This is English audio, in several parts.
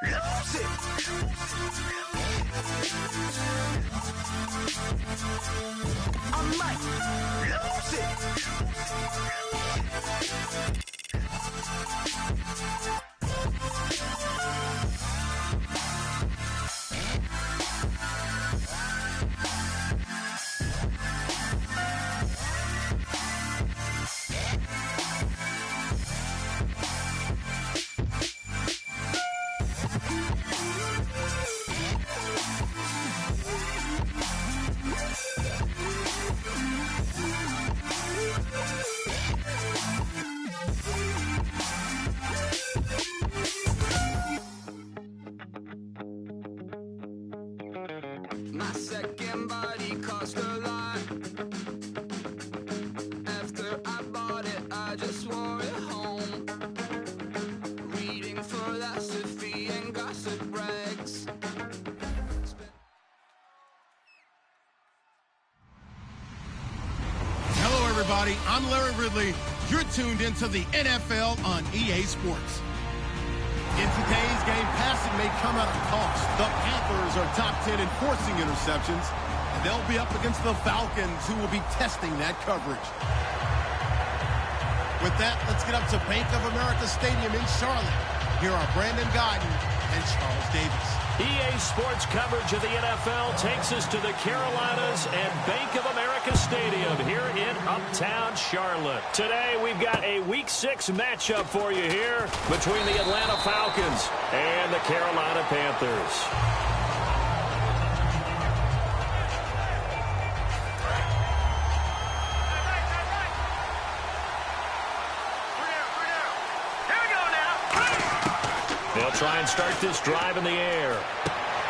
Lose it. I might lose it. My second body cost a lot. After I bought it, I just wore it home. Reading philosophy and gossip rags. Hello, everybody. I'm Larry Ridley. You're tuned into the NFL on EA Sports. In today's game, passing may come at a cost. The Panthers are top 10 in forcing interceptions, and they'll be up against the Falcons, who will be testing that coverage. With that, let's get up to Bank of America Stadium in Charlotte. Here are Brandon Gaudin and Charles Davis. EA Sports coverage of the NFL takes us to the Carolinas and Bank of America Stadium here in Uptown Charlotte. Today, we've got a Week 6 matchup for you here between the Atlanta Falcons and the Carolina Panthers. They'll try and start this drive in the air.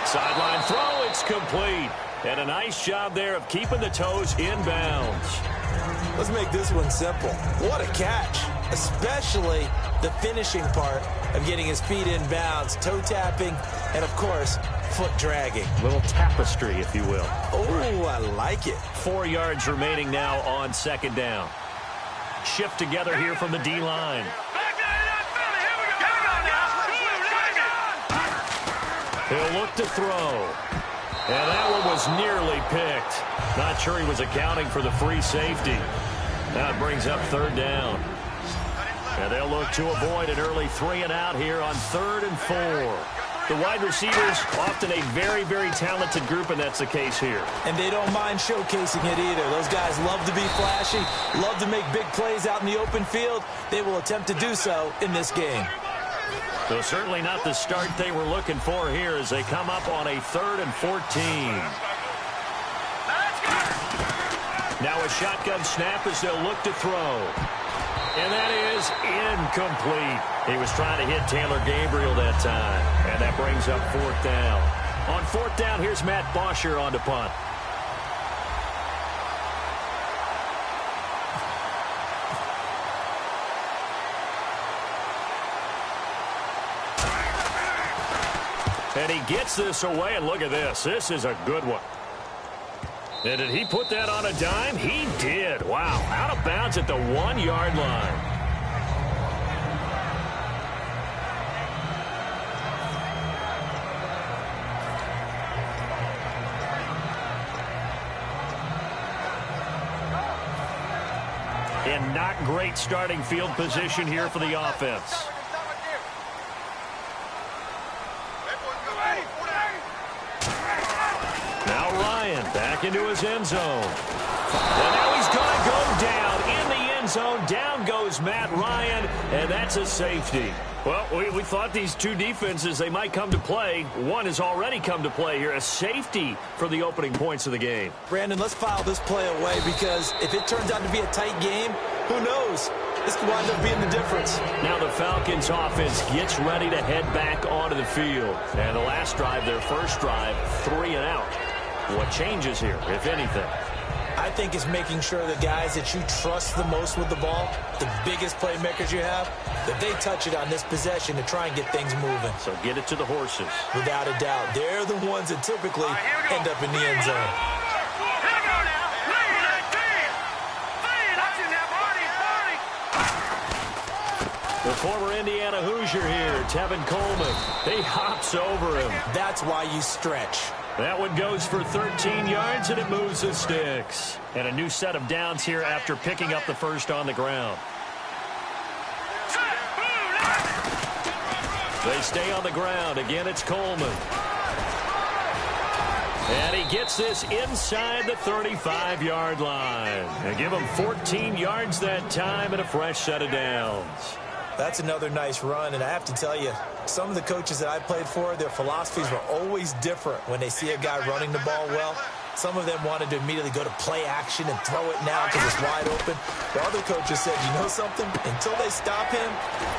Sideline throw, it's complete. And a nice job there of keeping the toes in bounds. Let's make this one simple. What a catch, especially the finishing part of getting his feet in bounds, toe tapping, and of course, foot dragging. Little tapestry, if you will. Oh, I like it. 4 yards remaining now on second down. Shift together here from the D-line. He'll look to throw. And that one was nearly picked. Not sure he was accounting for the free safety. That brings up third down. And they'll look to avoid an early 3 and out here on 3rd and 4. The wide receivers, often a very, very talented group, and that's the case here. And they don't mind showcasing it either. Those guys love to be flashy, love to make big plays out in the open field. They will attempt to do so in this game. So certainly not the start they were looking for here as they come up on a 3rd and 14. Now a shotgun snap as they'll look to throw. And that is incomplete. He was trying to hit Taylor Gabriel that time. And that brings up 4th down. On 4th down, here's Matt Bosher on to punt. And he gets this away, and look at this. This is a good one. And did he put that on a dime? He did. Wow, out of bounds at the 1-yard line. And not great starting field position here for the offense. Now Ryan back into his end zone. And now he's going to go down in the end zone. Down goes Matt Ryan, and that's a safety. Well, we thought these two defenses, they might come to play. One has already come to play here, a safety for the opening points of the game. Brandon, let's file this play away because if it turns out to be a tight game, who knows? This could wind up being the difference. Now the Falcons offense gets ready to head back onto the field. And the last drive, their first drive, 3 and out. What changes here, if anything? I think it's making sure the guys that you trust the most with the ball, the biggest playmakers you have, that they touch it on this possession to try and get things moving. So get it to the horses. Without a doubt. They're the ones that typically end up in the end zone. The Former Indiana Hoosier here, Tevin Coleman. He hops over him. That's why you stretch. That one goes for 13 yards, and it moves the sticks. And a new set of downs here after picking up the first on the ground. They stay on the ground. Again, it's Coleman. And he gets this inside the 35-yard line. And give him 14 yards that time and a fresh set of downs. That's another nice run, and I have to tell you, some of the coaches that I played for, their philosophies were always different when they see a guy running the ball well. Some of them wanted to immediately go to play action and throw it now because it's wide open. The other coaches said, you know something? Until they stop him,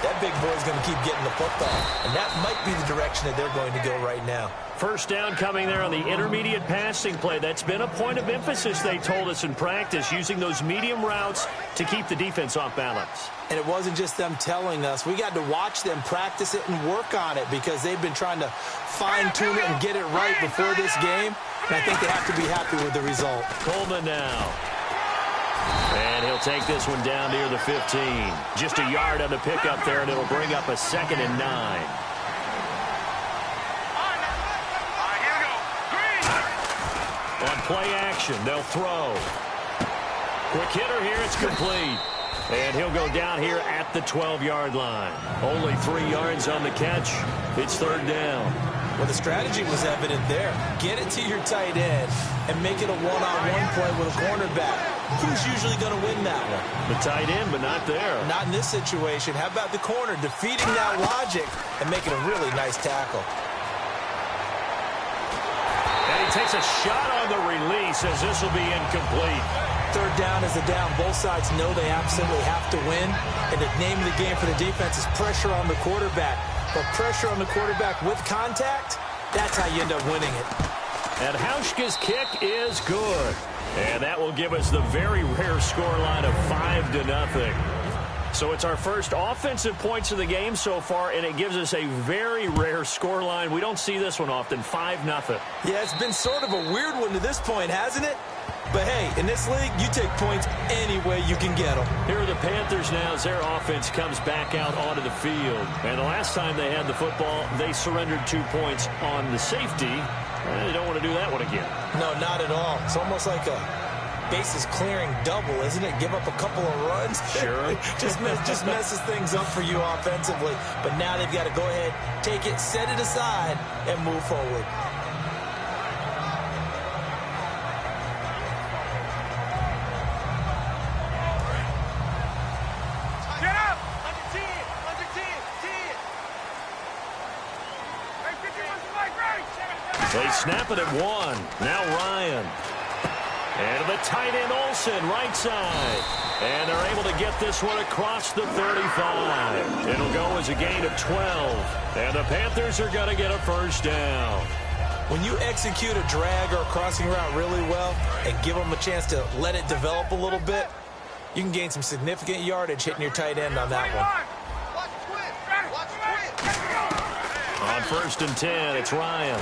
that big boy's going to keep getting the football. And that might be the direction that they're going to go right now. First down coming there on the intermediate passing play. That's been a point of emphasis, they told us in practice, using those medium routes to keep the defense off balance. And it wasn't just them telling us. We got to watch them practice it and work on it because they've been trying to fine-tune it and get it right before this game. And I think they have to be happy with the result. Coleman now. And he'll take this one down near the 15. Just a yard on the pickup there, and it'll bring up a 2nd and 9. On play action, they'll throw. Quick hitter here, it's complete. And he'll go down here at the 12-yard line. Only 3 yards on the catch. It's 3rd down. Well, the strategy was evident there. Get it to your tight end and make it a one-on-one play with a cornerback. Who's usually going to win that one? The tight end, but not there. Not in this situation. How about the corner defeating that logic and making a really nice tackle? And he takes a shot on the release as this will be incomplete. 3rd down is a down. Both sides know they absolutely have to win. And the name of the game for the defense is pressure on the quarterback. But pressure on the quarterback with contact, that's how you end up winning it. And Hauschka's kick is good. And that will give us the very rare scoreline of 5-0. So it's our first offensive points of the game so far, and it gives us a very rare scoreline. We don't see this one often, 5-0. Yeah, it's been sort of a weird one to this point, hasn't it? But, hey, in this league, you take points any way you can get them. Here are the Panthers now as their offense comes back out onto the field. And the last time they had the football, they surrendered 2 points on the safety. They don't want to do that one again. No, not at all. It's almost like a bases clearing double, isn't it? Give up a couple of runs. Sure. just messes things up for you offensively. But now they've got to go ahead, take it, set it aside, and move forward. They snap it at 1. Now Ryan. And the tight end Olsen, right side. And they're able to get this one across the 35. It'll go as a gain of 12. And the Panthers are going to get a first down. When you execute a drag or a crossing route really well and give them a chance to let it develop a little bit, you can gain some significant yardage hitting your tight end on that one. On 1st and 10, it's Ryan.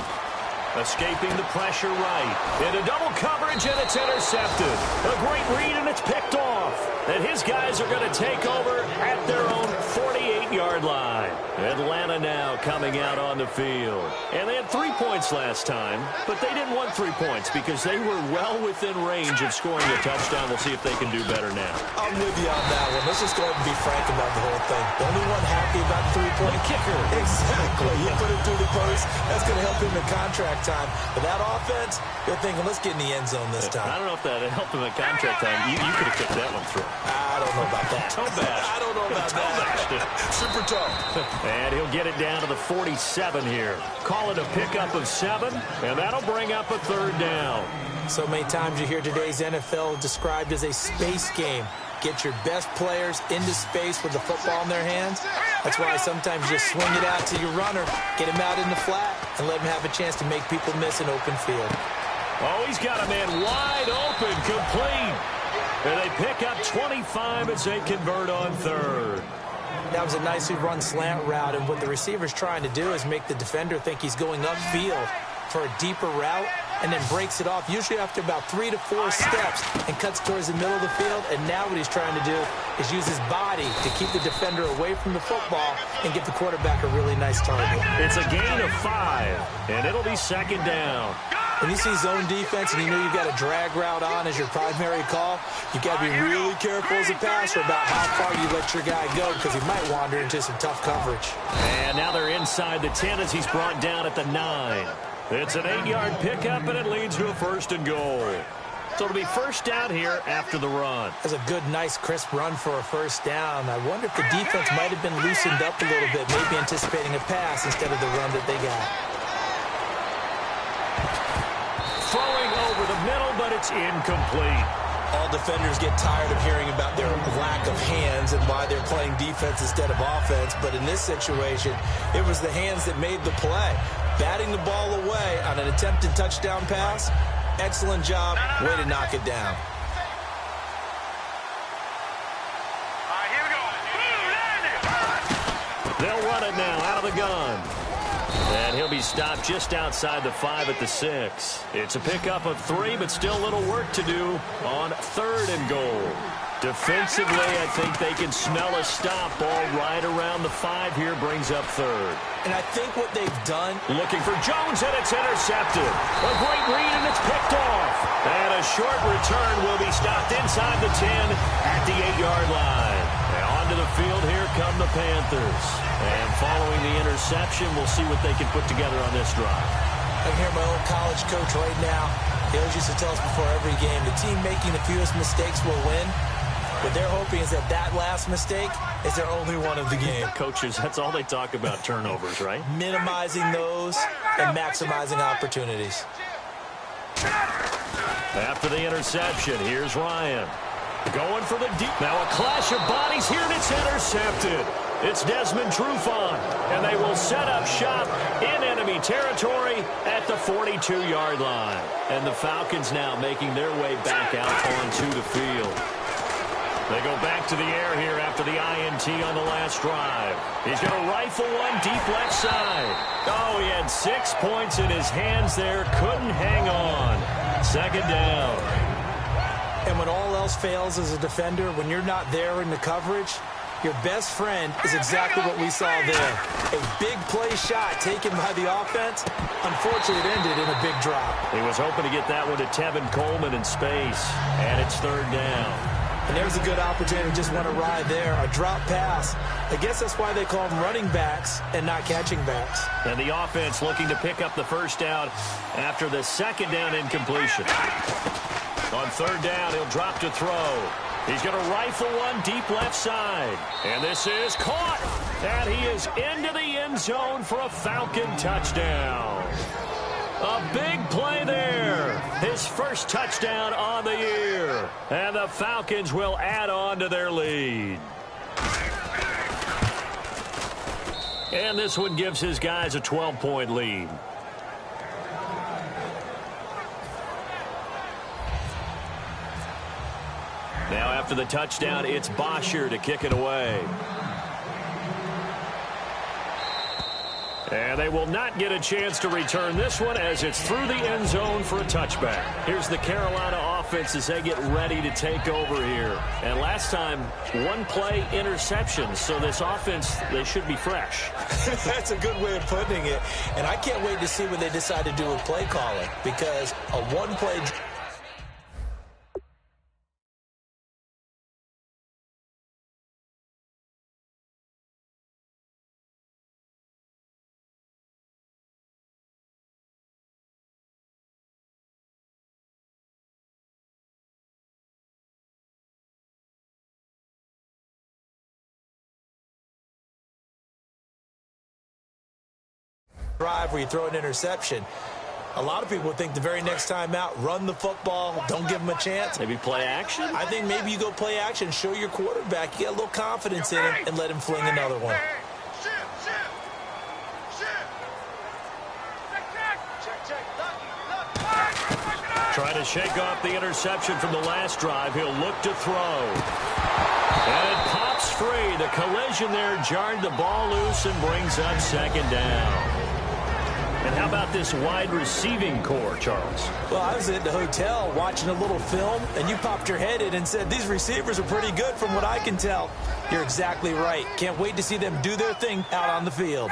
Escaping the pressure right. Into double coverage, and it's intercepted. A great read, and it's picked off. And his guys are going to take over at their own 48-yard line. Atlanta now coming out on the field. And they had 3 points last time, but they didn't want 3 points because they were well within range of scoring a touchdown. We'll see if they can do better now. I'm with you on that one. Let's just go ahead and be frank about the whole thing. The only one happy about the 3-point kicker. Exactly. You put it through the post. That's going to help him in contract time. But that offense, they're thinking, let's get in the end zone this time. I don't know if that helped him at contract time. You could have kicked that one through. I don't know about that. Toe bash. I don't know about that. Super toe. And he'll get it down to the 47 here. Call it a pickup of 7, and that'll bring up a 3rd down. So many times you hear today's NFL described as a space game. Get your best players into space with the football in their hands. That's why sometimes you just swing it out to your runner, get him out in the flat, and let him have a chance to make people miss an open field. Oh, he's got a man wide open, complete. And they pick up 25 as they convert on 3rd. That was a nicely run slant route, and what the receiver's trying to do is make the defender think he's going upfield for a deeper route, and then breaks it off, usually after about 3 to 4 steps, and cuts towards the middle of the field. And now what he's trying to do is use his body to keep the defender away from the football and give the quarterback a really nice target. It's a gain of 5, and it'll be second down. When you see zone defense and you know you've got a drag route on as your primary call, you've got to be really careful as a passer about how far you let your guy go, because he might wander into some tough coverage. And now they're inside the 10 as he's brought down at the 9. It's an 8-yard pickup, and it leads to a 1st and goal. So it'll be first down here after the run. That's a good, nice, crisp run for a first down. I wonder if the defense might have been loosened up a little bit, maybe anticipating a pass instead of the run that they got. Throwing over the middle, but it's incomplete. All defenders get tired of hearing about their lack of hands and why they're playing defense instead of offense. But in this situation, it was the hands that made the play. Batting the ball away on an attempted touchdown pass. Excellent job. Way to knock it down. They'll run it now out of the gun. And he'll be stopped just outside the 5 at the 6. It's a pickup of 3, but still a little work to do on 3rd and goal. Defensively, I think they can smell a stop. Ball right around the 5 here brings up 3rd. And I think what they've done... Looking for Jones, and it's intercepted. A great read, and it's picked off. And a short return will be stopped inside the 10 at the 8-yard line. And onto the field, here come the Panthers. And following the interception, we'll see what they can put together on this drive. I can hear my old college coach right now. He always used to tell us before every game, the team making the fewest mistakes will win. What they're hoping is that that last mistake is their only one of the game. Coaches, that's all they talk about, turnovers, right? Minimizing those and maximizing opportunities. After the interception, here's Ryan. Going for the deep. Now a clash of bodies here, and it's intercepted. It's Desmond Trufant, and they will set up shop in enemy territory at the 42-yard line. And the Falcons now making their way back out onto the field. They go back to the air here after the INT on the last drive. He's going to rifle one deep left side. Oh, he had 6 points in his hands there. Couldn't hang on. 2nd down. And when all else fails as a defender, when you're not there in the coverage, your best friend is exactly what we saw there. A big play shot taken by the offense. Unfortunately, it ended in a big drop. He was hoping to get that one to Tevin Coleman in space. And it's 3rd down. And there's a good opportunity to just want to ride there. A drop pass. I guess that's why they call them running backs and not catching backs. And the offense looking to pick up the 1st down after the 2nd down incompletion. On 3rd down, he'll drop to throw. He's going to rifle one deep left side. And this is caught. And he is into the end zone for a Falcon touchdown. A big play there. His first touchdown on the year. And the Falcons will add on to their lead. And this one gives his guys a 12-point lead. Now after the touchdown, it's Bosher to kick it away. And they will not get a chance to return this one as it's through the end zone for a touchback. Here's the Carolina offense as they get ready to take over here. And last time, 1 play interception. So this offense, they should be fresh. That's a good way of putting it. And I can't wait to see what they decide to do with play calling, because a 1-play... drive where you throw an interception. A lot of people think the very next time out, run the football, don't give them a chance. Maybe play action? I think maybe you go play action, show your quarterback, you get a little confidence in him, and let him fling another one. Trying to shake off the interception from the last drive. He'll look to throw. And it pops free. The collision there jarred the ball loose and brings up 2nd down. And how about this wide receiving core, Charles? Well, I was at the hotel watching a little film, and you popped your head in and said, these receivers are pretty good from what I can tell. You're exactly right. Can't wait to see them do their thing out on the field.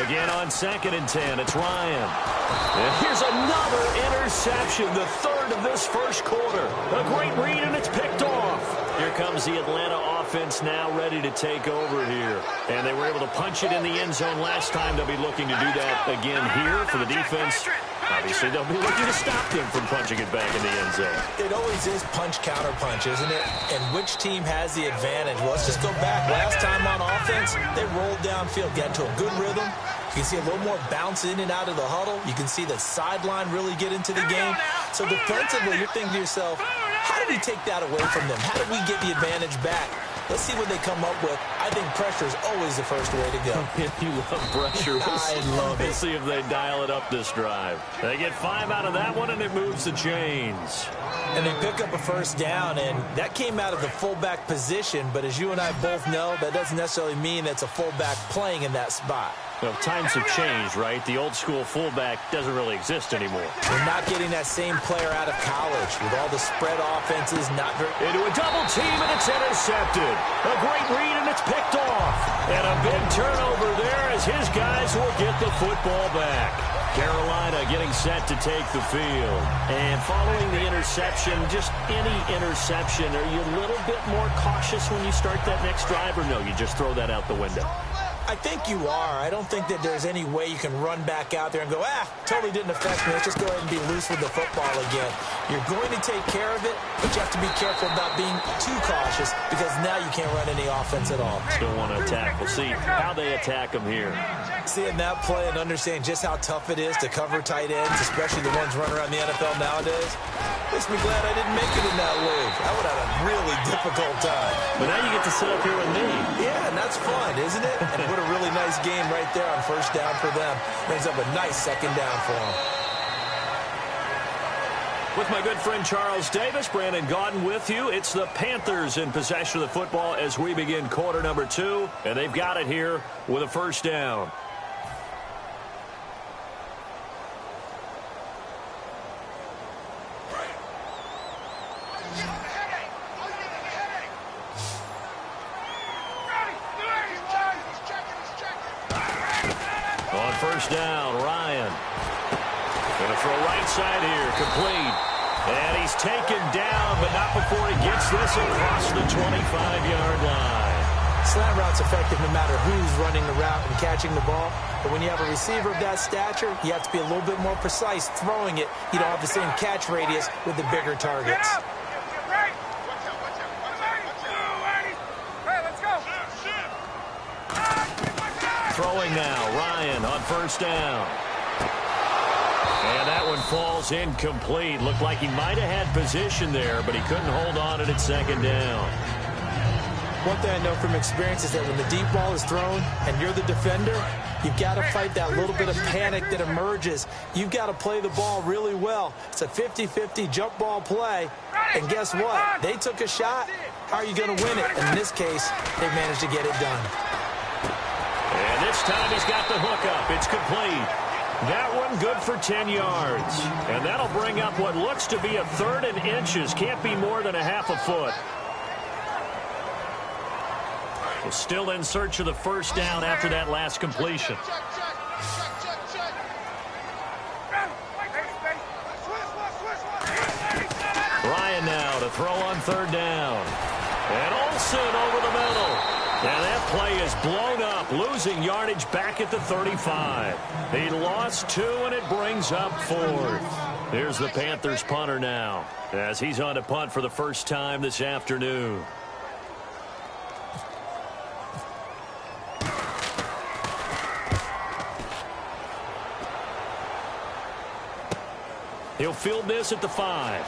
Again on 2nd and 10, it's Ryan. And here's another interception, the third of this first quarter. A great read, and it's picked off. Here comes the Atlanta offense now ready to take over here. And they were able to punch it in the end zone last time. They'll be looking to do that again here for the defense. Obviously, they'll be looking to stop them from punching it back in the end zone. It always is punch-counter-punch, isn't it? And which team has the advantage? Well, let's just go back. Last time on offense, they rolled downfield, got into a good rhythm. You can see a little more bounce in and out of the huddle. You can see the sideline really get into the game. So defensively, you're thinking to yourself, how did we take that away from them? How did we get the advantage back? Let's see what they come up with. I think pressure is always the first way to go. You love pressure. I love it. We'll see if they dial it up this drive. They get 5 out of that one, and it moves the chains. And they pick up a first down, and that came out of the fullback position. But as you and I both know, that doesn't necessarily mean it's a fullback playing in that spot. Well, times have changed, right? The old-school fullback doesn't really exist anymore. We're not getting that same player out of college with all the spread offenses. Not very... Into a double team, and it's intercepted. A great read, and it's picked off. And a big turnover there as his guys will get the football back. Carolina getting set to take the field. And following the interception, just any interception, are you a little bit more cautious when you start that next drive, or no, you just throw that out the window? I think you are. I don't think that there's any way you can run back out there and go, totally didn't affect me. Let's just go ahead and be loose with the football again. You're going to take care of it, but you have to be careful about being too cautious because now you can't run any offense at all. Still want to attack. We'll see how they attack them here. Seeing that play and understanding just how tough it is to cover tight ends, especially the ones running around the NFL nowadays, makes me glad I didn't make it in that league. I would have a really difficult time. But now you get to sit up here with me. Yeah, and that's fun, isn't it? And what a really nice game right there on first down for them. Brings up a nice second down for them. With my good friend Charles Davis, Brandon Gaudin with you. It's the Panthers in possession of the football as we begin quarter number 2. And they've got it here with a first down. On first down, Ryan. Going to throw right side here, complete. And he's taken down, but not before he gets this across the 25-yard line. Slant route's effective no matter who's running the route and catching the ball. But when you have a receiver of that stature, you have to be a little bit more precise throwing it. You don't have the same catch radius with the bigger targets. Throwing now, Ryan on first down. And that one falls incomplete. Looked like he might have had position there, but he couldn't hold on it at second down. One thing I know from experience is that when the deep ball is thrown and you're the defender, you've got to fight that little bit of panic that emerges. You've got to play the ball really well. It's a 50-50 jump ball play. And guess what? They took a shot. How are you going to win it? And in this case, they managed to get it done. And this time he's got the hook up. It's complete. That one good for 10 yards. And that'll bring up what looks to be a 3rd and inches. Can't be more than a half a foot. Well, still in search of the first down after that last completion. Ryan now to throw on 3rd down. And Olsen over the middle. And that play is blown up, losing yardage back at the 35. He lost 2, and it brings up 4th. Here's the Panthers punter now, as he's on to punt for the first time this afternoon. He'll field this at the 5.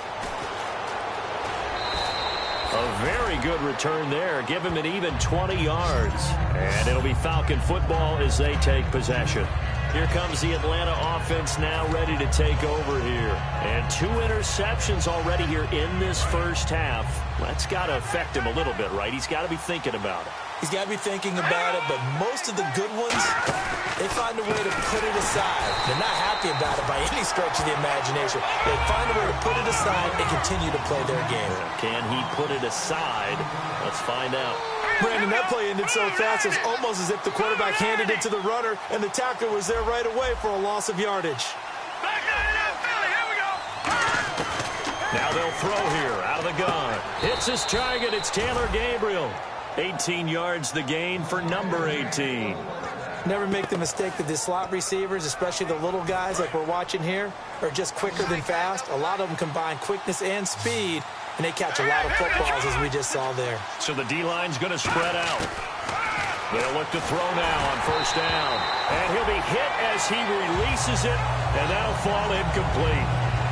A very good return there. Give him an even 20 yards. And it'll be Falcon football as they take possession. Here comes the Atlanta offense now ready to take over here. And 2 interceptions already here in this first half. That's got to affect him a little bit, right? He's got to be thinking about it. He's got to be thinking about it, but most of the good ones, they find a way to put it aside. They're not happy about it by any stretch of the imagination. They find a way to put it aside and continue to play their game. Can he put it aside? Let's find out. Brandon, that play ended so fast, it's almost as if the quarterback handed it to the runner, and the tackler was there right away for a loss of yardage. Now they'll throw here out of the gun. Hits his target. It's Taylor Gabriel. 18 yards the gain for number 18. Never make the mistake that the slot receivers, especially the little guys like we're watching here, are just quicker than fast. A lot of them combine quickness and speed, and they catch a lot of footballs, as we just saw there. So the D-line's going to spread out. They'll look to throw now on first down. And he'll be hit as he releases it, and that'll fall incomplete.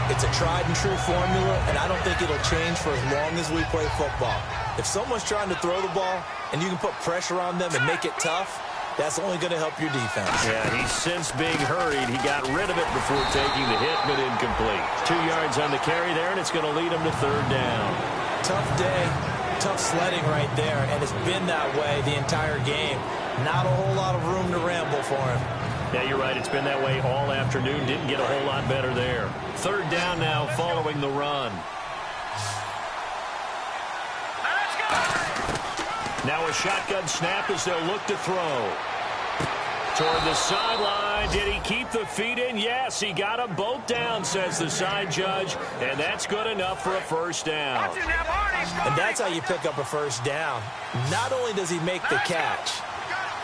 It's a tried-and-true formula, and I don't think it'll change for as long as we play football. If someone's trying to throw the ball and you can put pressure on them and make it tough, that's only going to help your defense. Yeah, he's since being hurried. He got rid of it before taking the hit, but incomplete. 2 yards on the carry there, and it's going to lead him to third down. Tough day, tough sledding right there, and it's been that way the entire game. Not a whole lot of room to ramble for him. Yeah, you're right. It's been that way all afternoon. Didn't get a whole lot better there. Third down now following the run. Now a shotgun snap as they'll look to throw. Toward the sideline. Did he keep the feet in? Yes, he got them both down, says the side judge. And that's good enough for a first down. And that's how you pick up a first down. Not only does he make the catch,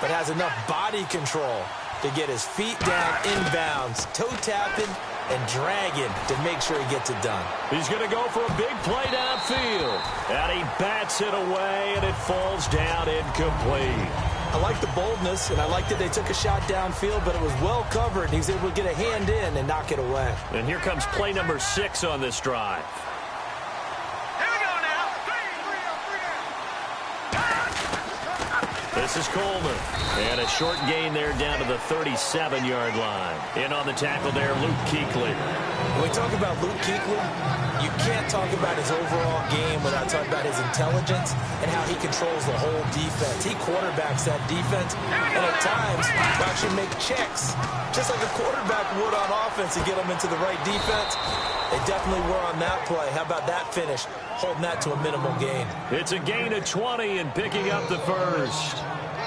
but has enough body control to get his feet down inbounds, toe tapping and dragging to make sure he gets it done. He's going to go for a big play downfield. And he bats it away, and it falls down incomplete. I like the boldness, and I like that they took a shot downfield, but it was well covered. He was able to get a hand in and knock it away. And here comes play number 6 on this drive. This is Coleman. And a short gain there down to the 37-yard line. In on the tackle there, Luke Kuechly. When we talk about Luke Kuechly, you can't talk about his overall game without talking about his intelligence and how he controls the whole defense. He quarterbacks that defense, and at times will actually make checks, just like a quarterback would on offense to get them into the right defense. They definitely were on that play. How about that finish? Holding that to a minimal gain. It's a gain of 20 and picking up the first.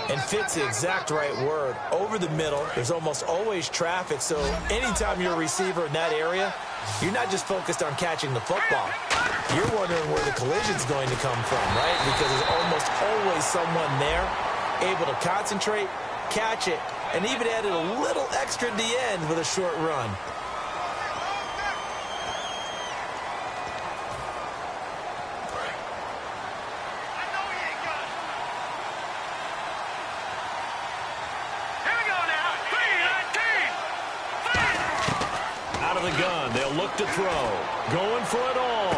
And fit's the exact right word. Over the middle, there's almost always traffic, so anytime you're a receiver in that area, you're not just focused on catching the football. You're wondering where the collision's going to come from, right? Because there's almost always someone there able to concentrate, catch it, and even added a little extra at the end with a short run. To throw. Going for it all.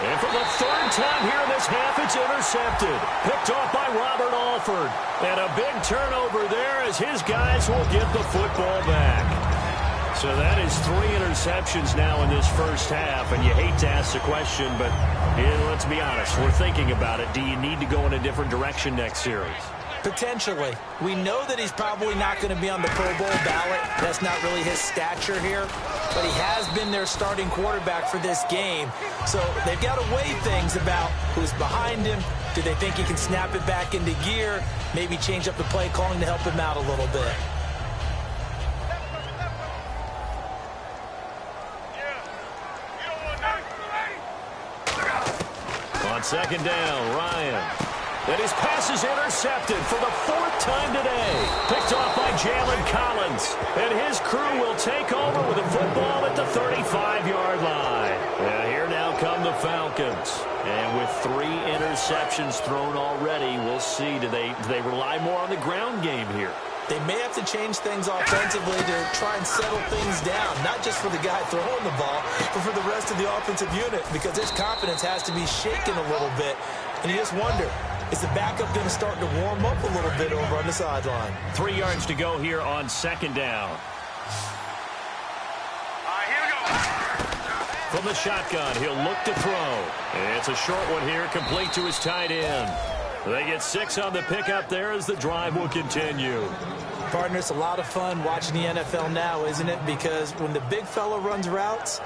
And for the third time here in this half, it's intercepted. Picked off by Robert Alford. And a big turnover there as his guys will get the football back. So that is 3 interceptions now in this first half. And you hate to ask the question, but let's be honest. We're thinking about it. Do you need to go in a different direction next series? Potentially. We know that he's probably not going to be on the Pro Bowl ballot. That's not really his stature here. But he has been their starting quarterback for this game. So they've got to weigh things about who's behind him. Do they think he can snap it back into gear? Maybe change up the play calling to help him out a little bit. On second down, Ryan. And his pass is intercepted for the 4th time today. Picked off by Jalen Collins. And his crew will take over with the football at the 35-yard line. And here now come the Falcons. And with 3 interceptions thrown already, we'll see. Do they rely more on the ground game here? They may have to change things offensively to try and settle things down, not just for the guy throwing the ball, but for the rest of the offensive unit, because his confidence has to be shaken a little bit. And you just wonder, is the backup going to start to warm up a little bit over on the sideline? 3 yards to go here on second down. Here we go. From the shotgun, he'll look to throw. It's a short one here, complete to his tight end. They get 6 on the pickup there as the drive will continue. Partner, it's a lot of fun watching the NFL now, isn't it? Because when the big fella runs routes,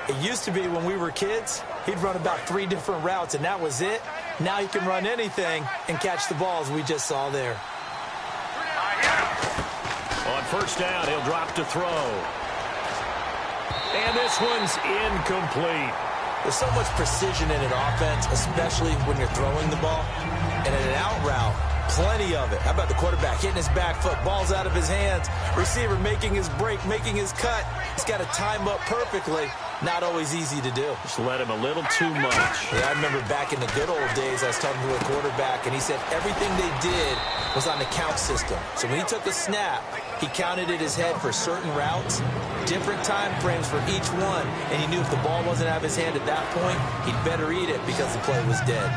it used to be when we were kids, he'd run about 3 different routes, and that was it. Now he can run anything and catch the balls we just saw there. On first down, he'll drop to throw. And this one's incomplete. There's so much precision in an offense, especially when you're throwing the ball. And in an out route, plenty of it. How about the quarterback hitting his back foot, ball's out of his hands, receiver making his break, making his cut. He's got to time up perfectly. Not always easy to do. Just let him a little too much. Yeah, I remember back in the good old days, I was talking to a quarterback, and he said everything they did was on the count system. So when he took a snap, he counted in his head for certain routes, different time frames for each one, and he knew if the ball wasn't out of his hand at that point, he'd better eat it because the play was dead.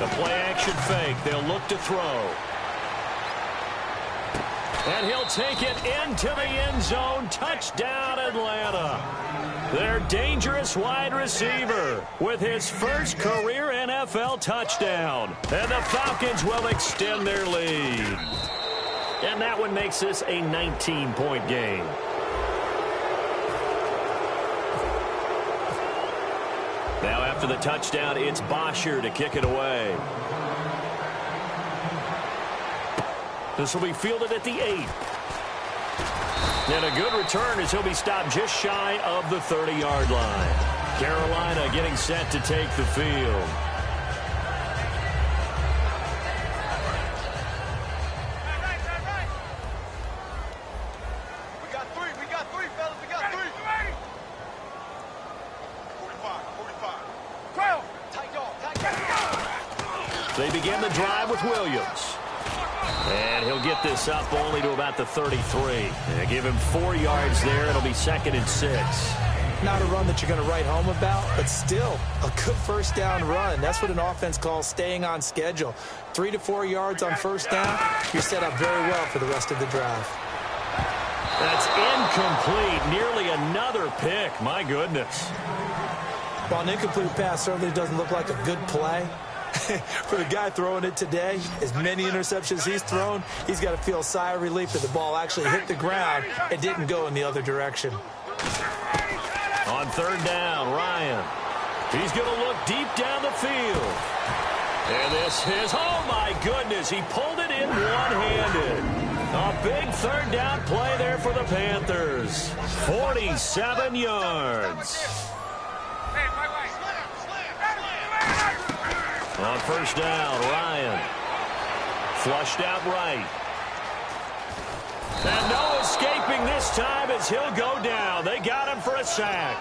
The play-action fake. They'll look to throw. And he'll take it into the end zone. Touchdown, Atlanta. Their dangerous wide receiver with his first career NFL touchdown. And the Falcons will extend their lead. And that one makes this a 19-point game. Now after the touchdown, it's Bosher to kick it away. This will be fielded at the 8. And a good return as he'll be stopped just shy of the 30-yard line. Carolina getting set to take the field. We got three, fellas. We got 3. 45. 12. Tight dog. They begin the drive with Williams. And he'll get this up only to about the 33. They give him 4 yards there. It'll be 2nd and 6. Not a run that you're going to write home about, but still a good first down run. That's what an offense calls staying on schedule. 3 to 4 yards on first down, you're set up very well for the rest of the drive. That's incomplete. Nearly another pick. My goodness. While an incomplete pass certainly doesn't look like a good play, for the guy throwing it today, as many interceptions he's thrown, he's got to feel a sigh of relief that the ball actually hit the ground and didn't go in the other direction. On third down, Ryan. He's going to look deep down the field. And this is, oh my goodness, he pulled it in one-handed. A big third down play there for the Panthers. 47 yards. On first down, Ryan. Flushed out right. And no escaping this time as he'll go down. They got him for a sack.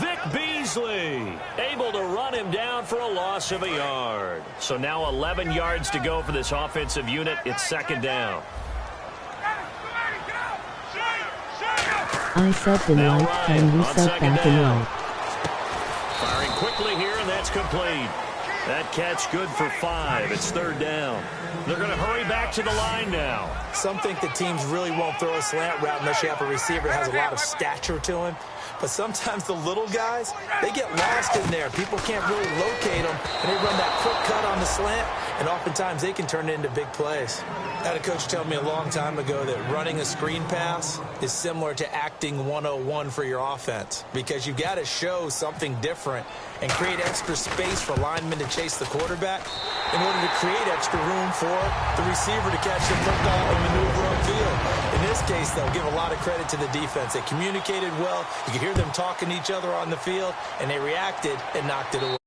Vic Beasley able to run him down for a loss of a yard. So now 11 yards to go for this offensive unit. It's 2nd down. I said the light, and you said back and right. Firing quickly here, and that's complete. That catch good for 5. It's 3rd down. They're going to hurry back to the line now. Some think that teams really won't throw a slant route unless you have a receiver that has a lot of stature to him. But sometimes the little guys, they get lost in there. People can't really locate them, and they run that quick cut on the slant, and oftentimes they can turn it into big plays. I had a coach tell me a long time ago that running a screen pass is similar to acting 101 for your offense, because you've got to show something different and create extra space for linemen to chase the quarterback in order to create extra room for the receiver to catch the football and maneuver upfield. In this case, they'll give a lot of credit to the defense. They communicated well. You could hear them talking to each other on the field, and they reacted and knocked it away.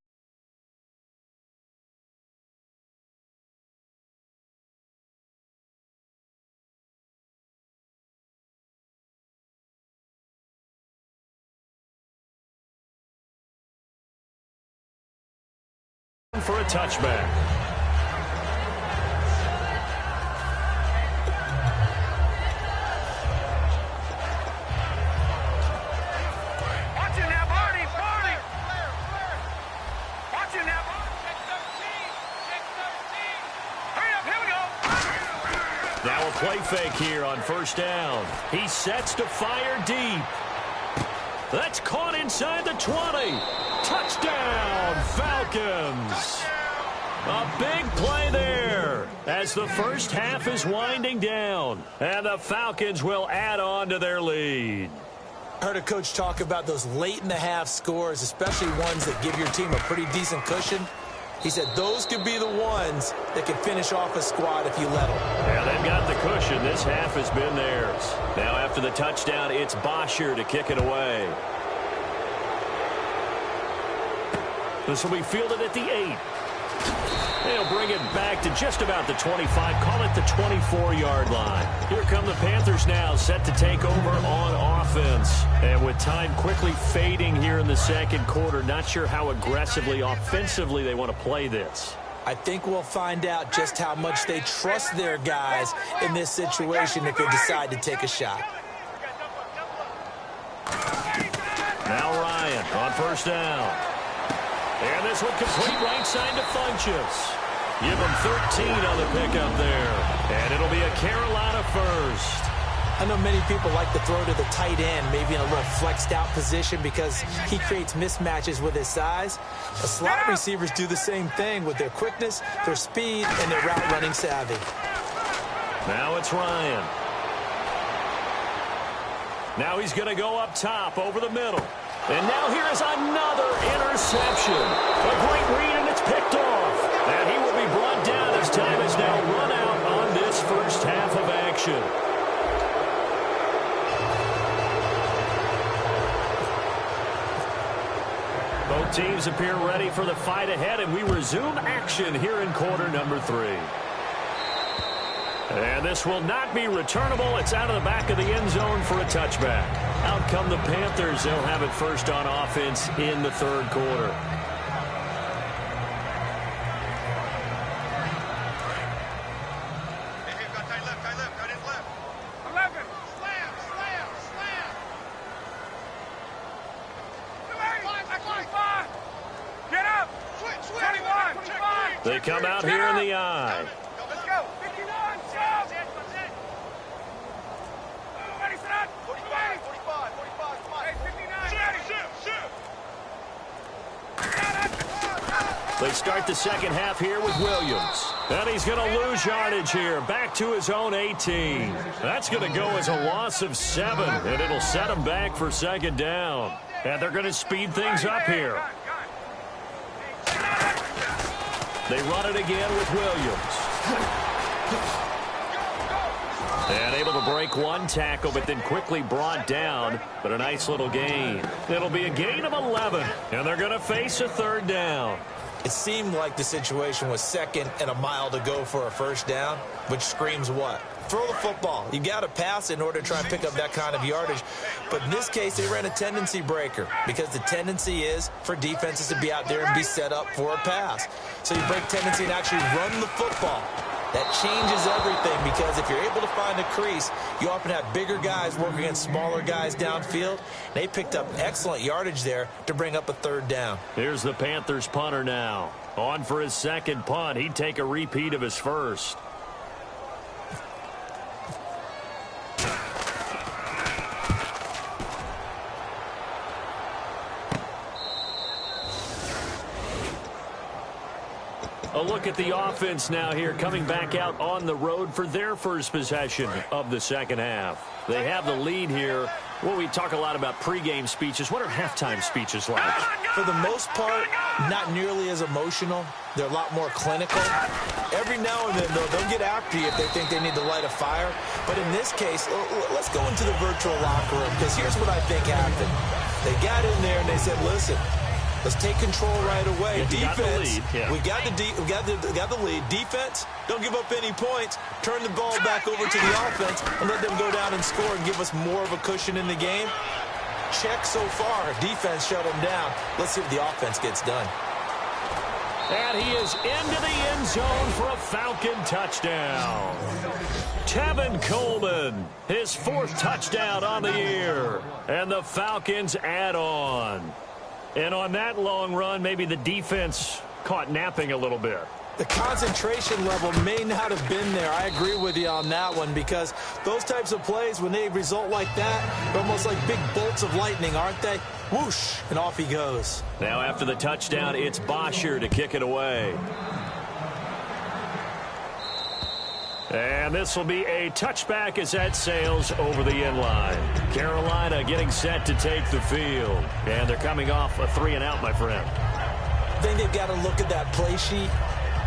For a touchback. Watching that, Barney! Watching that, hurry up, here we go! Now a play fake here on first down. He sets to fire deep. That's caught inside the 20. Touchdown, Falcons! A big play there as the first half is winding down, and the Falcons will add on to their lead. I heard a coach talk about those late-in-the-half scores, especially ones that give your team a pretty decent cushion. He said those could be the ones that can finish off a squad if you let them. Yeah, they've got the cushion. This half has been theirs. Now after the touchdown, it's Bosher to kick it away. This will be fielded at the 8. They'll bring it back to just about the 25. Call it the 24-yard line. Here come the Panthers now, set to take over on offense. And with time quickly fading here in the second quarter, not sure how aggressively, offensively they want to play this. I think we'll find out just how much they trust their guys in this situation if they decide to take a shot. Now Ryan on first down. And this one complete right side to Funchess. Give him 13 on the pickup there. And it'll be a Carolina first. I know many people like to throw to the tight end, maybe in a little flexed out position because he creates mismatches with his size. The slot receivers do the same thing with their quickness, their speed, and their route running savvy. Now it's Ryan. Now he's going to go up top over the middle. And now here is another interception. A great read, and it's picked off. And he will be brought down as time is now run out on this first half of action. Both teams appear ready for the fight ahead, and we resume action here in quarter number 3. And this will not be returnable. It's out of the back of the end zone for a touchback. Out come the Panthers. They'll have it first on offense in the third quarter. Tight left. 11. Slam. 25. Get up. 21. 25. They come out here in the eye. Let's go. 59. That's it. Ready, set up. 45. Come on. Hey, 59. Shoot. They start the second half here with Williams. And he's going to lose yardage here. Back to his own 18. That's going to go as a loss of 7. And it'll set him back for second down. And they're going to speed things up here. They run it again with Williams. And able to break one tackle, but then quickly brought down. But a nice little gain. It'll be a gain of 11. And they're going to face a third down. It seemed like the situation was second and a mile to go for a first down, which screams what? Throw the football. You got to pass in order to try and pick up that kind of yardage. But in this case, they ran a tendency breaker because the tendency is for defenses to be out there and be set up for a pass. So you break tendency and actually run the football. That changes everything because if you're able to find a crease, you often have bigger guys working against smaller guys downfield. They picked up excellent yardage there to bring up a third down. Here's the Panthers punter now. On for his second punt. He'd take a repeat of his first. A look at the offense now here, coming back out on the road for their first possession of the second half. They have the lead here. Well, we talk a lot about pregame speeches. What are halftime speeches like? For the most part, not nearly as emotional. They're a lot more clinical. Every now and then, though, they'll get after you if they think they need to light a fire. But in this case, let's go into the virtual locker room, because here's what I think happened. They got in there and they said, listen, let's take control right away. Defense, we got the lead. Defense, don't give up any points. Turn the ball back over to the offense and let them go down and score and give us more of a cushion in the game. Check so far. Defense shut them down. Let's see what the offense gets done. And he is into the end zone for a Falcon touchdown. Tevin Coleman, his fourth touchdown on the year. And the Falcons add on. And on that long run, maybe the defense caught napping a little bit. The concentration level may not have been there. I agree with you on that one because those types of plays, when they result like that, they're almost like big bolts of lightning, aren't they? Whoosh, and off he goes. Now after the touchdown, it's Bosher to kick it away. And this will be a touchback as that sails over the end line. Carolina getting set to take the field. And they're coming off a 3-and-out, my friend. I think they've got to look at that play sheet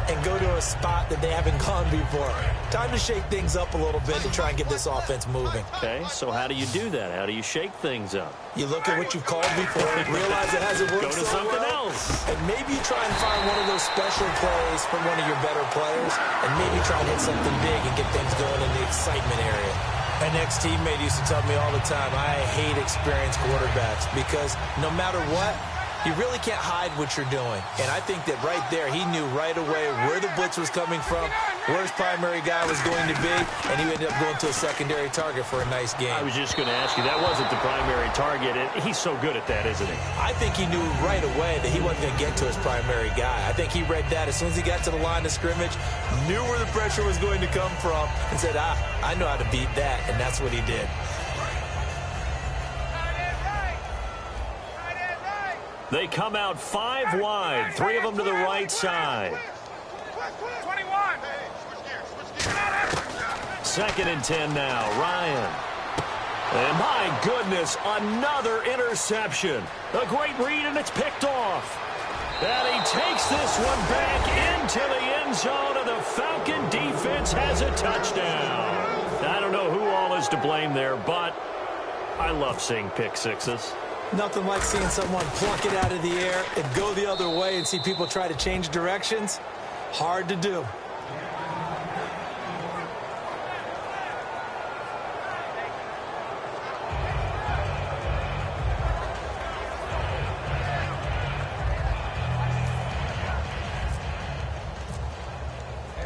and go to a spot that they haven't gone before. Time to shake things up a little bit to try and get this offense moving. Okay, so how do you do that? How do you shake things up? You look at what you've called before, realize it hasn't worked Go to something else. And maybe you try and find one of those special plays from one of your better players, and maybe try and hit something big and get things going in the excitement area. An ex-teammate used to tell me all the time, I hate experienced quarterbacks because no matter what, you really can't hide what you're doing. And I think that right there, he knew right away where the blitz was coming from, where his primary guy was going to be, and he ended up going to a secondary target for a nice game. I was just going to ask you, that wasn't the primary target. He's so good at that, isn't he? I think he knew right away that he wasn't going to get to his primary guy. I think he read that as soon as he got to the line of scrimmage, knew where the pressure was going to come from, and said, I know how to beat that, and that's what he did. They come out 5 wide, 3 of them to the right side. 21. 2nd and 10 now, Ryan. And my goodness, another interception. A great read, and it's picked off. And he takes this one back into the end zone, and the Falcon defense has a touchdown. I don't know who all is to blame there, but I love seeing pick sixes. Nothing like seeing someone pluck it out of the air and go the other way and see people try to change directions. Hard to do.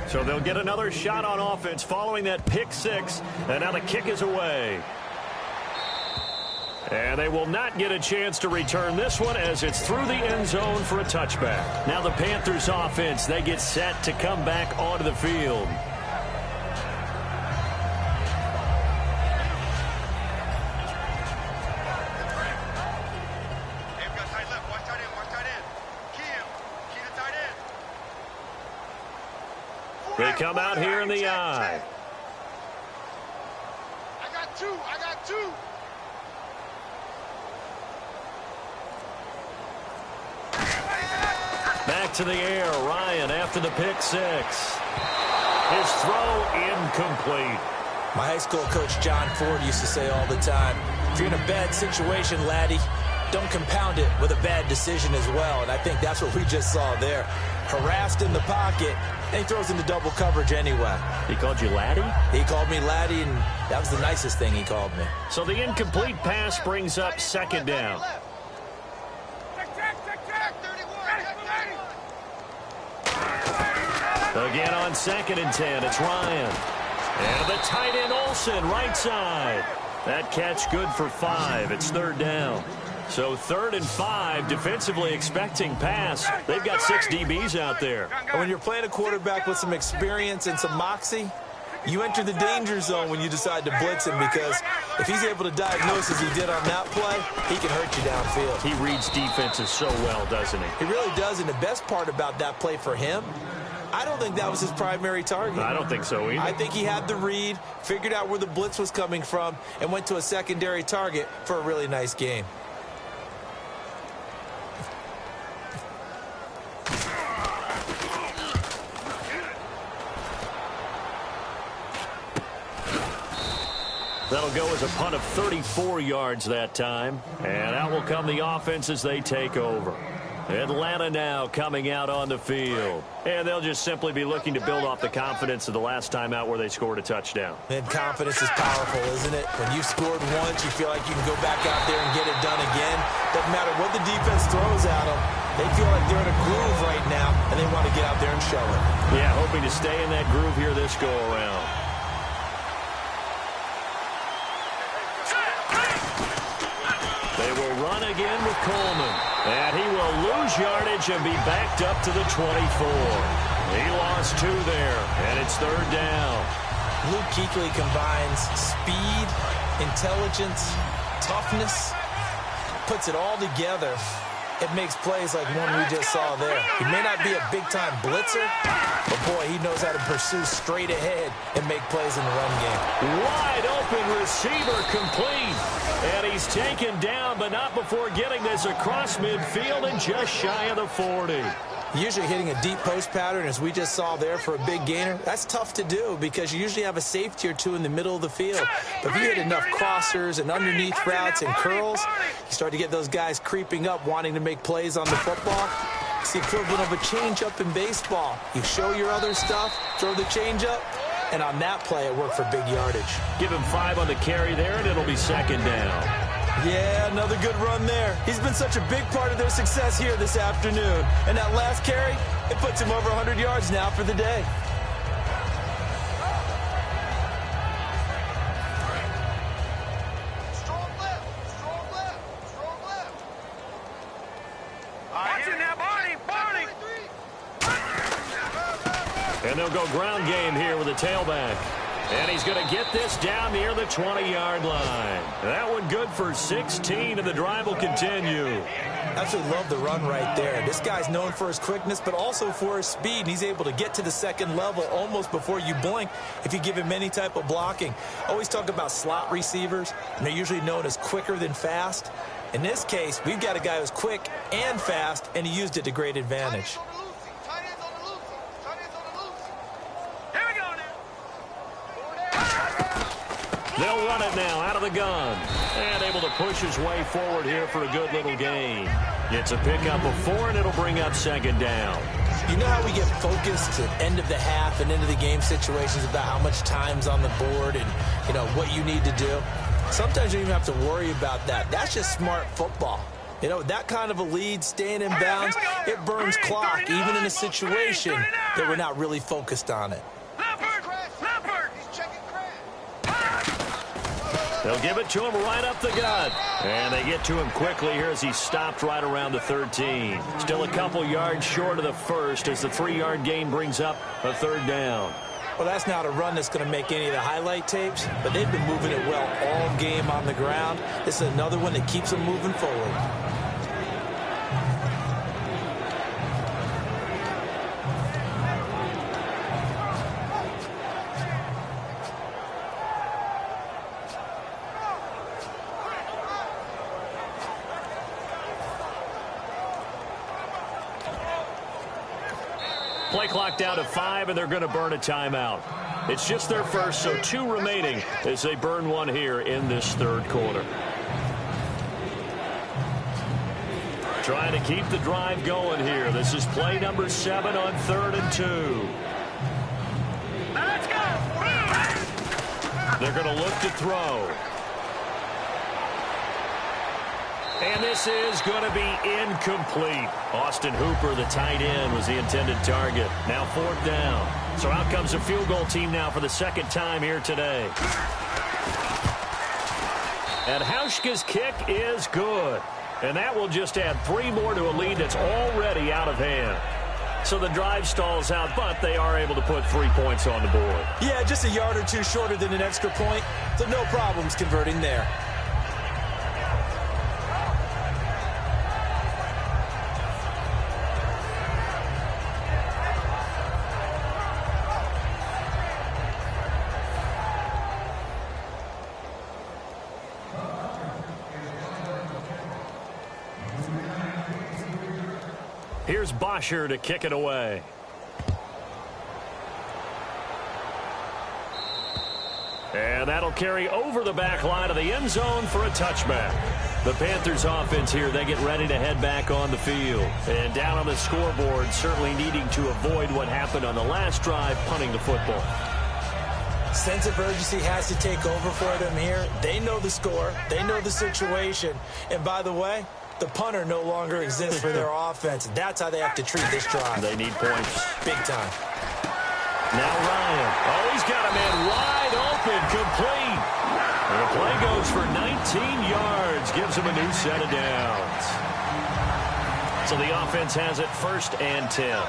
So they'll get another shot on offense following that pick six, and now the kick is away. And they will not get a chance to return this one as it's through the end zone for a touchback. Now the Panthers offense, they get set to come back onto the field. They come out here in the eye. I got two. Back to the air, Ryan after the pick six. His throw incomplete. My high school coach John Ford used to say all the time, if you're in a bad situation, laddie, don't compound it with a bad decision as well. And I think that's what we just saw there. Harassed in the pocket, and he throws into double coverage anyway. He called you laddie? He called me laddie, and that was the nicest thing he called me. So the incomplete pass brings up 2nd down. Again on 2nd and 10, it's Ryan. And the tight end Olsen, right side. That catch good for 5. It's 3rd down. So 3rd and 5, defensively expecting pass. They've got 6 DBs out there. And when you're playing a quarterback with some experience and some moxie, you enter the danger zone when you decide to blitz him, because if he's able to diagnose as he did on that play, he can hurt you downfield. He reads defenses so well, doesn't he? He really does, and the best part about that play for him, I don't think that was his primary target. I don't think so either. I think he had the read, figured out where the blitz was coming from, and went to a secondary target for a really nice game. That'll go as a punt of 34 yards that time. And out will come the offense as they take over. Atlanta now coming out on the field. And they'll just simply be looking to build off the confidence of the last time out where they scored a touchdown. And confidence is powerful, isn't it? When you've scored once, you feel like you can go back out there and get it done again. Doesn't matter what the defense throws at them. They feel like they're in a groove right now, and they want to get out there and show it. Yeah, hoping to stay in that groove here this go-around. They will run again with Coleman. And he will lose yardage and be backed up to the 24. He lost 2 there, and it's 3rd down. Luke Kuechly combines speed, intelligence, toughness, puts it all together, it makes plays like one we just saw there. He may not be a big-time blitzer, but, boy, he knows how to pursue straight ahead and make plays in the run game. Wide open receiver complete. And he's taken down, but not before getting this across midfield and just shy of the 40. Usually hitting a deep post pattern, as we just saw there, for a big gainer, that's tough to do because you usually have a safety or two in the middle of the field. But if you hit enough crossers and underneath routes and curls, you start to get those guys creeping up, wanting to make plays on the football. It's the equivalent of a changeup in baseball. You show your other stuff, throw the changeup, and on that play, it worked for big yardage. Give him 5 on the carry there, and it'll be second down. Yeah, another good run there. He's been such a big part of their success here this afternoon. And that last carry, it puts him over 100 yards now for the day. Strong left. Strong left. Strong left. Watch it now, Barney. And they'll go ground game here with a tailback. And he's going to get this down near the 20-yard line. That one good for 16, and the drive will continue. Absolutely love the run right there. This guy's known for his quickness, but also for his speed. He's able to get to the second level almost before you blink if you give him any type of blocking. Always talk about slot receivers, and they're usually known as quicker than fast. In this case, we've got a guy who's quick and fast, and he used it to great advantage. They'll run it now out of the gun. And able to push his way forward here for a good little gain. Gets a pickup of 4, and it'll bring up second down. You know how we get focused at end of the half and into the game situations about how much time's on the board and, you know, what you need to do? Sometimes you don't even have to worry about that. That's just smart football. You know, that kind of a lead, staying in bounds, it burns clock, even in a situation that we're not really focused on it. They'll give it to him right up the gut. And they get to him quickly here as he stopped right around the 13. Still a couple yards short of the first as the 3-yard gain brings up a third down. Well, that's not a run that's going to make any of the highlight tapes, but they've been moving it well all game on the ground. This is another one that keeps them moving forward. Play clock down to 5, and they're going to burn a timeout. It's just their first, so 2 remaining as they burn one here in this third quarter. Trying to keep the drive going here. This is play number 7 on 3rd and 2. Let's go. They're going to look to throw. And this is going to be incomplete. Austin Hooper, the tight end, was the intended target. Now 4th down. So out comes a field goal team now for the second time here today. And Hauschka's kick is good. And that will just add 3 more to a lead that's already out of hand. So the drive stalls out, but they are able to put 3 points on the board. Yeah, just a yard or 2 shorter than an extra point, so no problems converting there. Here's Bosher to kick it away. And that'll carry over the back line of the end zone for a touchback. The Panthers offense here, they get ready to head back on the field. And down on the scoreboard, certainly needing to avoid what happened on the last drive, punting the football. Sense of urgency has to take over for them here. They know the score. They know the situation. And by the way, the punter no longer exists for their offense. That's how they have to treat this drive. They need points. Big time. Now Ryan. Oh, he's got a man wide open, complete. And the play goes for 19 yards. Gives him a new set of downs. So the offense has it 1st and 10.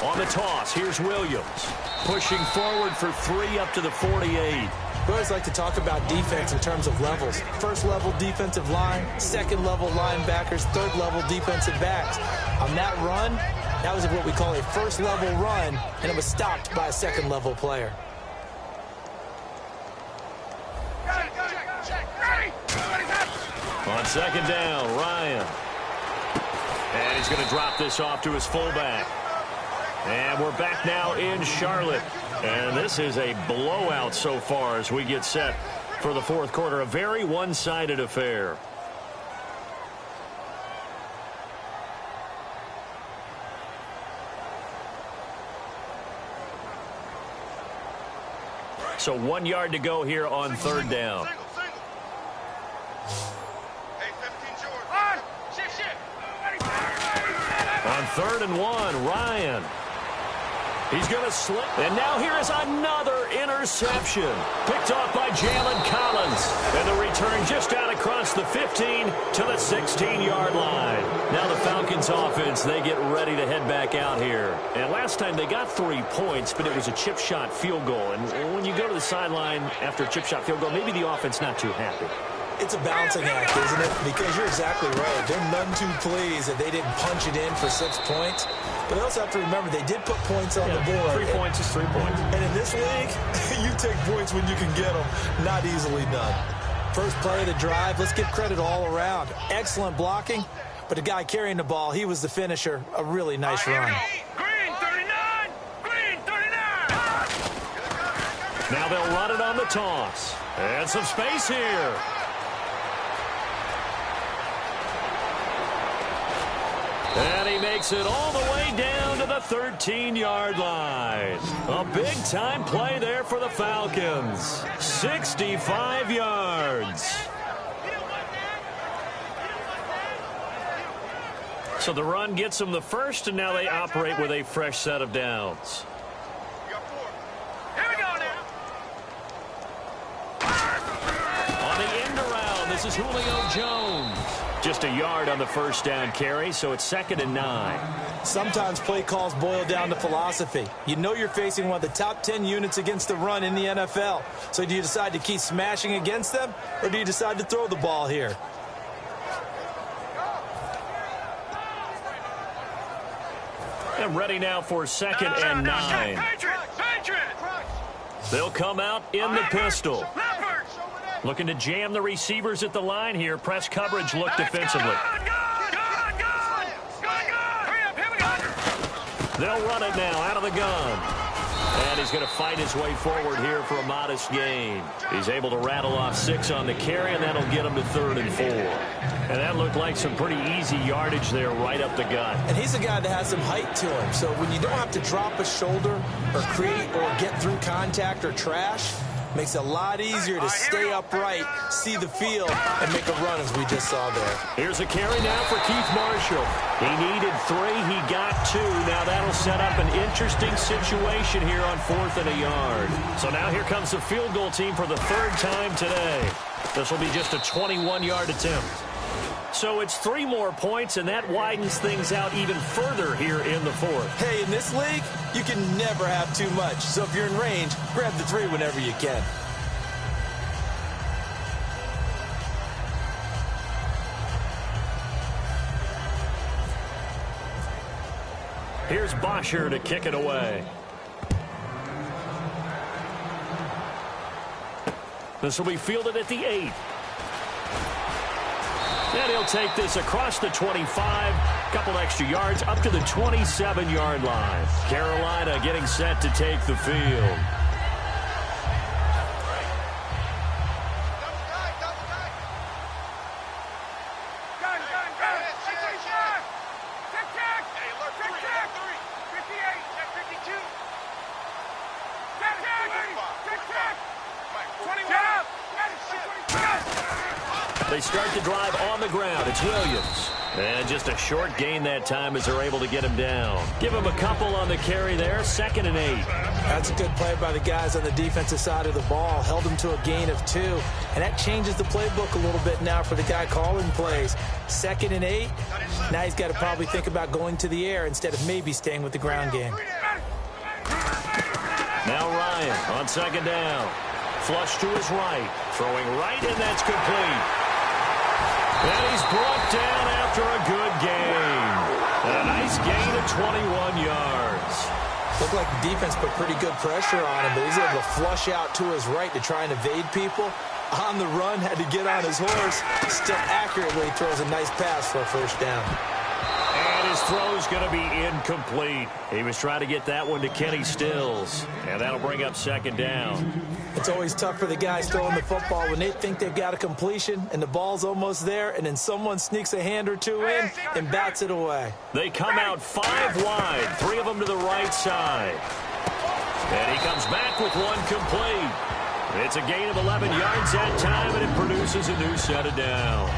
On the toss. Here's Williams. Pushing forward for 3 up to the 48. We always like to talk about defense in terms of levels. First level defensive line, second level linebackers, third level defensive backs. On that run, that was what we call a first level run, and it was stopped by a second level player. On second down, Ryan. And he's going to drop this off to his fullback. And we're back now in Charlotte. And this is a blowout so far as we get set for the fourth quarter. A very one-sided affair. So 1 yard to go here on third down. On 3rd and 1, Ryan. He's going to slip. And now here is another interception. Picked off by Jalen Collins. And the return just out across the 15 to the 16-yard line. Now the Falcons offense, they get ready to head back out here. And last time they got 3 points, but it was a chip shot field goal. And when you go to the sideline after a chip shot field goal, maybe the offense not too happy. It's a balancing act, isn't it? Because you're exactly right. They're none too pleased that they didn't punch it in for 6 points. But they also have to remember they did put points on the board. 3 points is 3 points. And in this league, you take points when you can get them. Not easily done. First play of the drive, let's give credit all around. Excellent blocking, but the guy carrying the ball, he was the finisher. A really nice run. Green 39! Green 39! Now they'll run it on the toss. And some space here. And he makes it all the way down to the 13-yard line. A big-time play there for the Falcons. 65 yards. So the run gets them the first, and now they operate with a fresh set of downs. Here we go now. On the end around, this is Julio Jones. Just a yard on the first down carry, so it's 2nd and 9. Sometimes play calls boil down to philosophy. You know you're facing one of the top 10 units against the run in the NFL. So do you decide to keep smashing against them, or do you decide to throw the ball here? And ready now for 2nd and 9. Patriot! They'll come out in the pistol. Looking to jam the receivers at the line here. Press coverage look defensively. They'll run it now out of the gun. And he's going to fight his way forward here for a modest gain. He's able to rattle off 6 on the carry, and that'll get him to 3rd and 4. And that looked like some pretty easy yardage there right up the gut. And he's a guy that has some height to him. So when you don't have to drop a shoulder or create or get through contact or trash, makes it a lot easier to stay upright, see the field, and make a run as we just saw there. Here's a carry now for Keith Marshall. He needed 3. He got 2. Now that'll set up an interesting situation here on 4th and a yard. So now here comes the field goal team for the 3rd time today. This will be just a 21-yard attempt. So it's 3 more points, and that widens things out even further here in the 4th. Hey, in this league, you can never have too much. So if you're in range, grab the 3 whenever you can. Here's Bosher to kick it away. This will be fielded at the 8. And he'll take this across the 25, couple extra yards up to the 27-yard line. Carolina getting set to take the field. They start the drive on the ground. It's Williams. And just a short gain that time as they're able to get him down. Give him a couple on the carry there. 2nd and 8. That's a good play by the guys on the defensive side of the ball. Held him to a gain of 2. And that changes the playbook a little bit now for the guy calling plays. 2nd and 8. Now he's got to probably think about going to the air instead of maybe staying with the ground game. Now Ryan on second down. Flush to his right. Throwing right, and that's complete. And he's brought down after a good gain. And a nice gain of 21 yards. Looked like the defense put pretty good pressure on him, but he's able to flush out to his right to try and evade people. On the run, had to get on his horse. Still accurately throws a nice pass for a first down. And his throw's going to be incomplete. He was trying to get that one to Kenny Stills. And that'll bring up second down. It's always tough for the guys throwing the football when they think they've got a completion and the ball's almost there, and then someone sneaks a hand or two in and bats it away. They come out 5 wide, 3 of them to the right side. And he comes back with one complete. It's a gain of 11 yards that time, and it produces a new set of downs.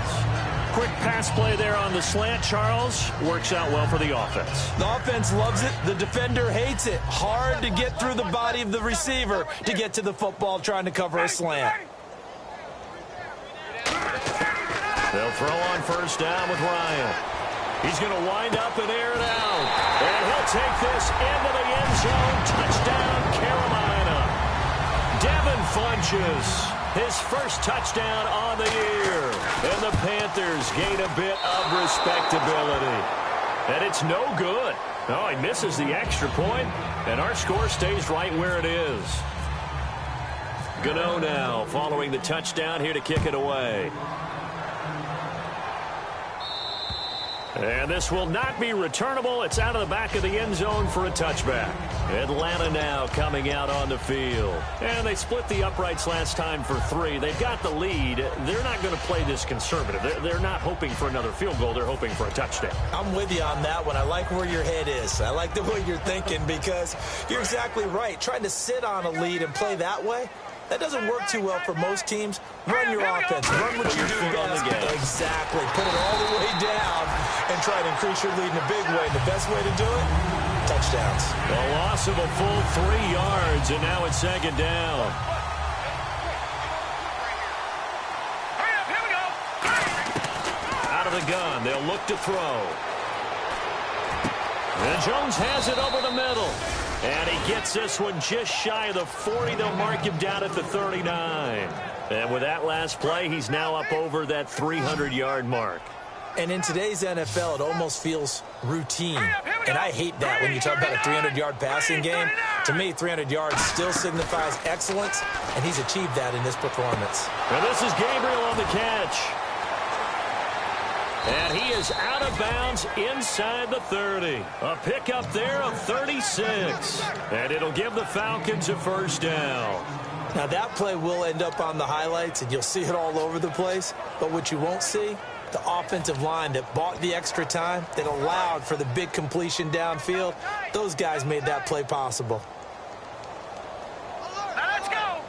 Quick pass play there on the slant, Charles. Works out well for the offense. The offense loves it. The defender hates it. Hard to get through the body of the receiver to get to the football trying to cover a slant. They'll throw on first down with Ryan. He's going to wind up and air it out. And he'll take this into the end zone. Touchdown, Carolina. Devin Funches. His first touchdown on the year. And the Panthers gain a bit of respectability. And it's no good. Oh, he misses the extra point, and our score stays right where it is. Gano now following the touchdown here to kick it away. And this will not be returnable. It's out of the back of the end zone for a touchback. Atlanta now coming out on the field. And they split the uprights last time for 3. They've got the lead. They're not going to play this conservative. They're not hoping for another field goal. They're hoping for a touchdown. I'm with you on that one. I like where your head is. I like the way you're thinking because you're exactly right. Trying to sit on a lead and play that way, that doesn't work too well for most teams. Run your offense. Run what you do best. Exactly. Put it all the way down and try to increase your lead in a big way. And the best way to do it, touchdowns. A loss of a full 3 yards, and now it's second down. Out of the gun. They'll look to throw. And Jones has it over the middle. And he gets this one just shy of the 40. They'll mark him down at the 39. And with that last play, he's now up over that 300-yard mark. And in today's NFL, it almost feels routine. And I hate that when you talk about a 300-yard passing game. To me, 300 yards still signifies excellence, and he's achieved that in this performance. And this is Gabriel on the catch. And he is out of bounds inside the 30. A pickup there of 36. And it'll give the Falcons a first down. Now, that play will end up on the highlights, and you'll see it all over the place. But what you won't see, the offensive line that bought the extra time, that allowed for the big completion downfield, those guys made that play possible. Let's go.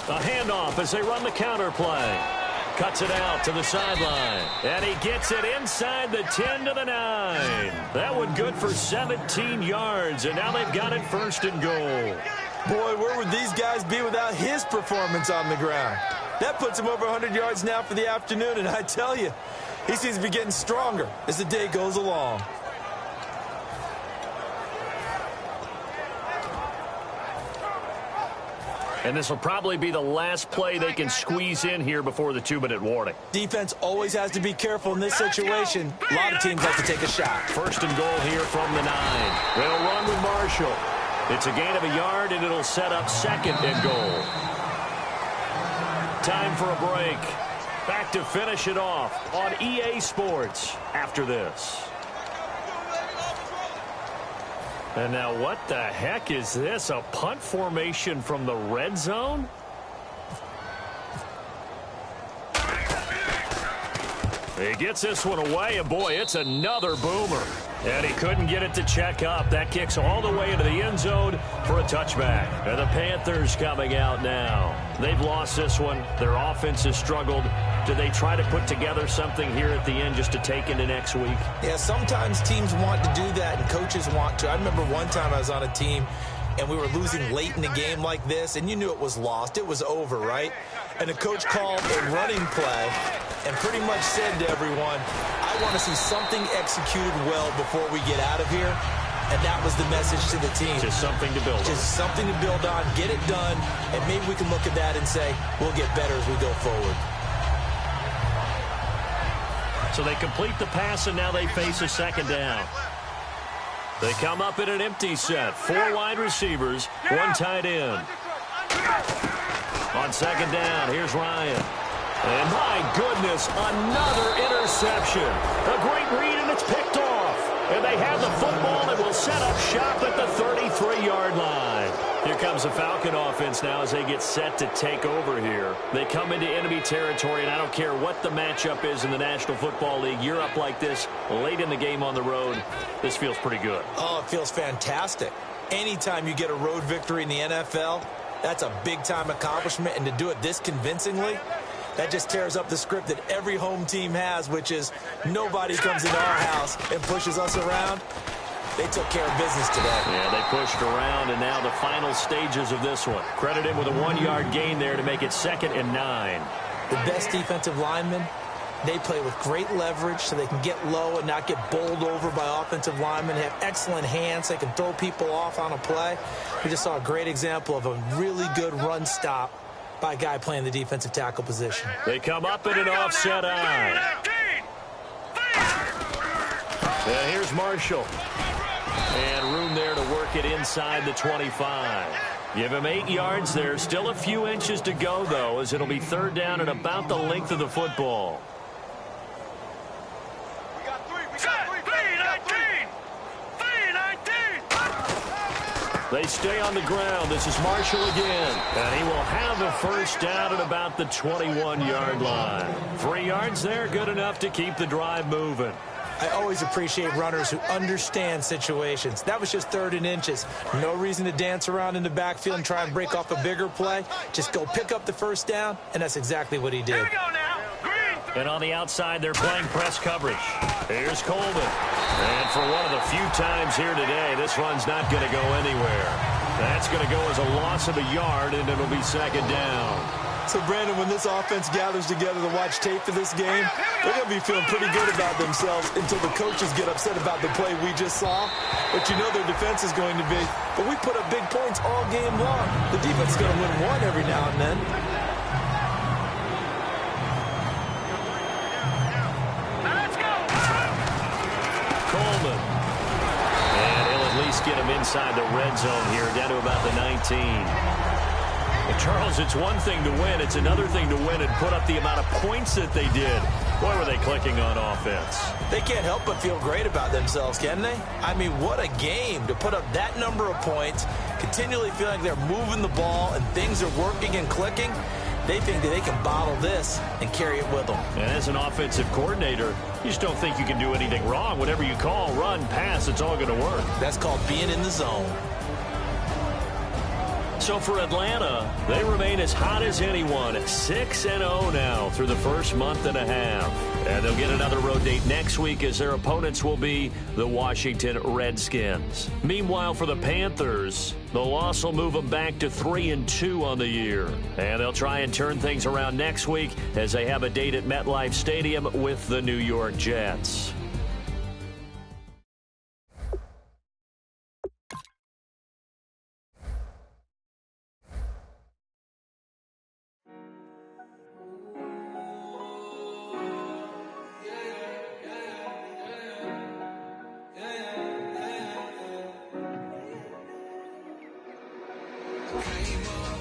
A handoff as they run the counter play. Cuts it out to the sideline. And he gets it inside the 10 to the 9. That one good for 17 yards. And now they've got it first and goal. Boy, where would these guys be without his performance on the ground? That puts him over 100 yards now for the afternoon. And I tell you, he seems to be getting stronger as the day goes along. And this will probably be the last play they can squeeze in here before the 2-minute warning. Defense always has to be careful in this situation. A lot of teams like to take a shot. First and goal here from the 9. They'll run with Marshall. It's a gain of a yard, and it'll set up second and goal. Time for a break. Back to finish it off on EA Sports after this. And now what the heck is this? A punt formation from the red zone? He gets this one away, and boy, it's another boomer. And he couldn't get it to check up. That kicks all the way into the end zone for a touchback. And the Panthers coming out now. They've lost this one. Their offense has struggled. Do they try to put together something here at the end just to take into next week? Yeah, sometimes teams want to do that, and coaches want to. I remember one time I was on a team, and we were losing late in the game like this, and you knew it was lost. It was over, right? And the coach called a running play and pretty much said to everyone, I want to see something executed well before we get out of here. and that was the message to the team. Just something to build on. Just something to build on, get it done, and maybe we can look at that and say, we'll get better as we go forward. So they complete the pass, and now they face a second down. They come up in an empty set. 4 wide receivers, 1 tight end. On second down, here's Ryan. And my goodness, another interception. A great read, and it's picked off. And they have the football and will set up shop at the 33-yard line. Here comes the Falcon offense now as they get set to take over here. They come into enemy territory, and I don't care what the matchup is in the National Football League. You're up like this late in the game on the road. This feels pretty good. Oh, it feels fantastic. Anytime you get a road victory in the NFL, that's a big-time accomplishment, and to do it this convincingly, that just tears up the script that every home team has, which is nobody comes into our house and pushes us around. They took care of business today. Yeah, they pushed around, and now the final stages of this one. Credit him with a 1-yard gain there to make it 2nd and 9. The best defensive linemen, they play with great leverage so they can get low and not get bowled over by offensive linemen. They have excellent hands. They can throw people off on a play. We just saw a great example of a really good run stop by a guy playing the defensive tackle position. They come up in an offset eye. Yeah, here's Marshall. And room there to work it inside the 25. Give him 8 yards there. Still a few inches to go, though, as it'll be 3rd down and about the length of the football. We got 3. We got 3. They stay on the ground. This is Marshall again. And he will have a 1st down at about the 21-yard line. 3 yards there, good enough to keep the drive moving. I always appreciate runners who understand situations. That was just 3rd and inches. No reason to dance around in the backfield and try and break off a bigger play. Just go pick up the 1st down, and that's exactly what he did. Here we go now. Green. And on the outside, they're playing press coverage. Here's Coleman. And for one of the few times here today, this run's not going to go anywhere. That's going to go as a loss of a yard, and it'll be 2nd down. So, Brandon, when this offense gathers together to watch tape for this game, they're going to be feeling pretty good about themselves until the coaches get upset about the play we just saw. But you know their defense is going to be. But we put up big points all game long. The defense is going to win one every now and then. Let's go. Coleman. And he'll at least get him inside the red zone here, down to about the 19. Charles, it's one thing to win. It's another thing to win and put up the amount of points that they did. Boy, were they clicking on offense. They can't help but feel great about themselves, can they? I mean, what a game to put up that number of points, continually feel like they're moving the ball and things are working and clicking. They think that they can bottle this and carry it with them. And as an offensive coordinator, you just don't think you can do anything wrong. Whatever you call, run, pass, it's all going to work. That's called being in the zone. So for Atlanta, they remain as hot as anyone at 6-0 now through the first month and a half. And they'll get another road date next week as their opponents will be the Washington Redskins. Meanwhile, for the Panthers, the loss will move them back to 3-2 on the year. And they'll try and turn things around next week as they have a date at MetLife Stadium with the New York Jets. Came up